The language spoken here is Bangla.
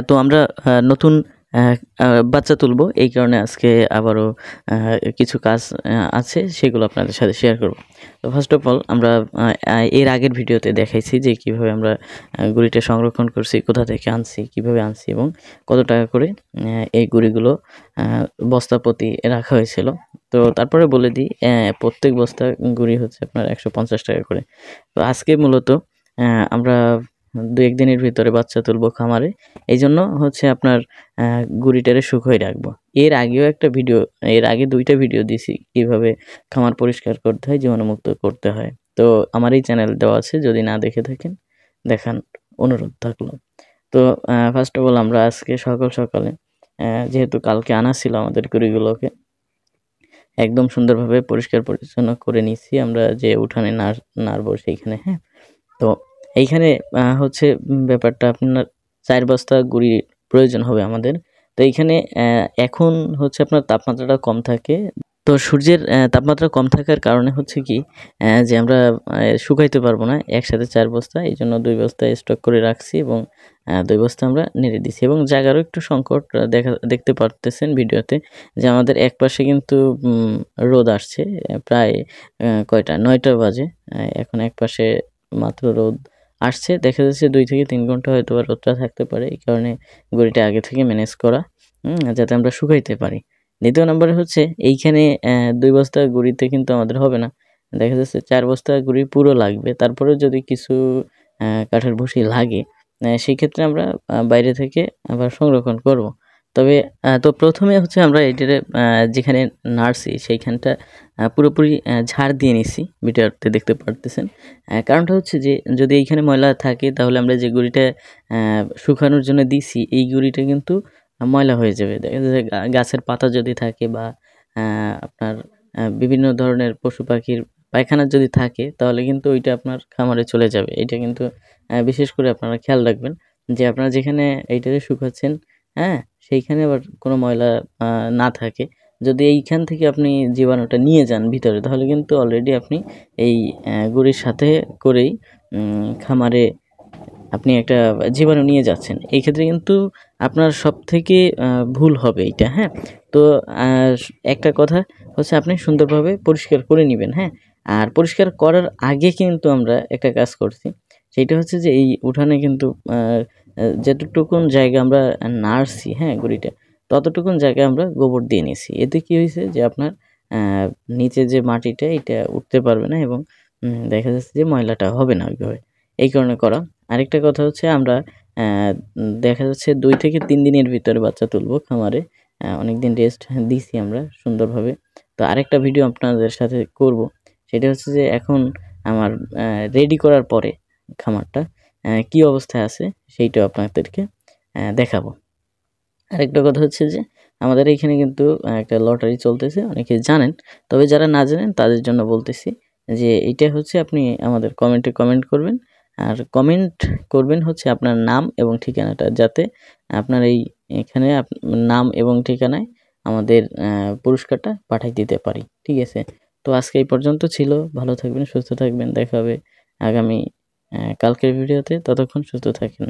তো আমরা নতুন বাচ্চা তুলবো, এই কারণে আজকে আবারও কিছু কাজ আছে, সেগুলো আপনাদের সাথে শেয়ার করব। তো ফার্স্ট অফ অল আমরা এর আগের ভিডিওতে দেখাইছি যে কিভাবে আমরা গুঁড়িটা সংরক্ষণ করছি, কোথা থেকে আনছি, কিভাবে আনছি এবং কত টাকা করে এই গুঁড়িগুলো বস্তা প্রতি রাখা হয়েছিল। তো তারপরে বলে দিই, প্রত্যেক বস্তা গুঁড়ি হচ্ছে আপনার 150 টাকা করে। তো আজকে মূলত আমরা 2-1 দিনের ভিতরে বাচ্চা তুলবো খামারে, এই জন্য হচ্ছে আপনার গুঁড়িটারে শুকোয় রাখবো। এর আগে 2টা ভিডিও দিছি কিভাবে খামার পরিষ্কার করতে হয়, জীবাণুমুক্ত করতে হয়। তো আমার এই চ্যানেল দেওয়া আছে, যদি না দেখে থাকেন দেখান অনুরোধ থাকলো। তো ফার্স্ট অফ অল আমরা আজকে সকালে যেহেতু কালকে আনা ছিল আমাদের গুঁড়িগুলোকে একদম সুন্দরভাবে পরিষ্কার পরিচ্ছন্ন করে নিচ্ছি আমরা, যে উঠানে নাড়বো সেইখানে। হ্যাঁ, তো এইখানে হচ্ছে ব্যাপারটা আপনার 4 বস্তা গুঁড়ি প্রয়োজন হবে আমাদের। তো এইখানে এখন হচ্ছে আপনার তাপমাত্রাটা কম থাকে, তো সূর্যের তাপমাত্রা কম থাকার কারণে হচ্ছে কি যে আমরা শুকাইতে পারবো না একসাথে 4 বস্তা, এই জন্য 2 বস্তা স্টক করে রাখছি এবং 2 বস্তা আমরা নেড়ে দিছি। এবং জায়গারও একটু সংকট দেখতে পারতেছেন ভিডিওতে যে আমাদের এক পাশে কিন্তু রোদ আসছে, প্রায় কয়টা 9টা বাজে, এখন এক পাশে মাত্র রোদ আসছে, দেখা যাচ্ছে 2 থেকে 3 ঘন্টা হয়তো রোদটা থাকতে পারে। এই কারণে গুঁড়িটা আগে থেকে ম্যানেজ করা, যাতে আমরা শুকাইতে পারি। দ্বিতীয় নম্বরে হচ্ছে এইখানে 2 বস্তা গুঁড়িতে কিন্তু আমাদের হবে না, দেখা যাচ্ছে 4 বস্তা গুঁড়ি পুরো লাগবে। তারপরেও যদি কিছু কাঠের ভুসি লাগে সেই ক্ষেত্রে আমরা বাইরে থেকে আবার সংরক্ষণ করব। তবে তো প্রথমে হচ্ছে আমরা এটারে যেখানে নাড়ছি সেইখানটা পুরোপুরি ঝাড় দিয়ে নিছি, ভিডিওতে দেখতে পারতেছেন। কারণটা হচ্ছে যে যদি এইখানে ময়লা থাকে তাহলে আমরা যে গুঁড়িটা শুকানোর জন্য দিছি এই গুঁড়িটা কিন্তু ময়লা হয়ে যাবে। দেখা যাচ্ছে গাছের পাতা যদি থাকে বা আপনার বিভিন্ন ধরনের পশু পাখির পায়খানা যদি থাকে তাহলে কিন্তু ওইটা আপনার খামারে চলে যাবে। এটা কিন্তু বিশেষ করে আপনারা খেয়াল রাখবেন যে আপনারা যেখানে এইটারে শুকাচ্ছেন, হ্যাঁ, সেইখানে আবার কোনো ময়লা না থাকে। যদি এইখান থেকে আপনি জীবাণুটা নিয়ে যান ভিতরে তাহলে কিন্তু অলরেডি আপনি এই গুঁড়ির সাথে করেই খামারে আপনি একটা জীবাণু নিয়ে যাচ্ছেন। এই ক্ষেত্রে কিন্তু আপনার সবথেকে ভুল হবে এইটা। হ্যাঁ, তো একটা কথা হচ্ছে আপনি সুন্দরভাবে পরিষ্কার করে নেবেন। হ্যাঁ, আর পরিষ্কার করার আগে কিন্তু আমরা একটা কাজ করছি, সেইটা হচ্ছে যে এই উঠানে কিন্তু যেতটুকুন জায়গা আমরা নাড়ছি, হ্যাঁ, গুঁড়িটা ততটুকুন জায়গায় আমরা গোবর দিয়ে নিয়েছি। এতে কি হয়েছে যে আপনার নিচে যে মাটিটা এটা উঠতে পারবে না এবং দেখা যাচ্ছে যে ময়লাটা হবে না ওইভাবে, এই কারণে করা। আরেকটা কথা হচ্ছে আমরা দেখা যাচ্ছে 2 থেকে 3 দিনের ভিতরে বাচ্চা তুলবো খামারে, অনেকদিন রেস্ট দিছি আমরা সুন্দরভাবে। তো আরেকটা ভিডিও আপনাদের সাথে করব, সেটা হচ্ছে যে এখন আমার রেডি করার পরে খামারটা কি অবস্থায় আছে সেইটাও আপনাদেরকে দেখাবো। আরেকটা কথা হচ্ছে যে আমাদের এখানে কিন্তু একটা লটারি চলতেছে, অনেকে জানেন, তবে যারা না জানেন তাদের জন্য বলতেছি যে এইটা হচ্ছে আপনি আমাদের কমেন্টে কমেন্ট করবেন, আর কমেন্ট করবেন হচ্ছে আপনার নাম এবং ঠিকানাটা, যাতে আপনার এখানে নাম এবং ঠিকানায় আমাদের পুরস্কারটা পাঠিয়ে দিতে পারি। ঠিক আছে, তো আজকে এই পর্যন্ত ছিল। ভালো থাকবেন, সুস্থ থাকবেন, দেখা হবে আগামী কালকের ভিডিওতে। ততক্ষণ সুস্থ থাকেন।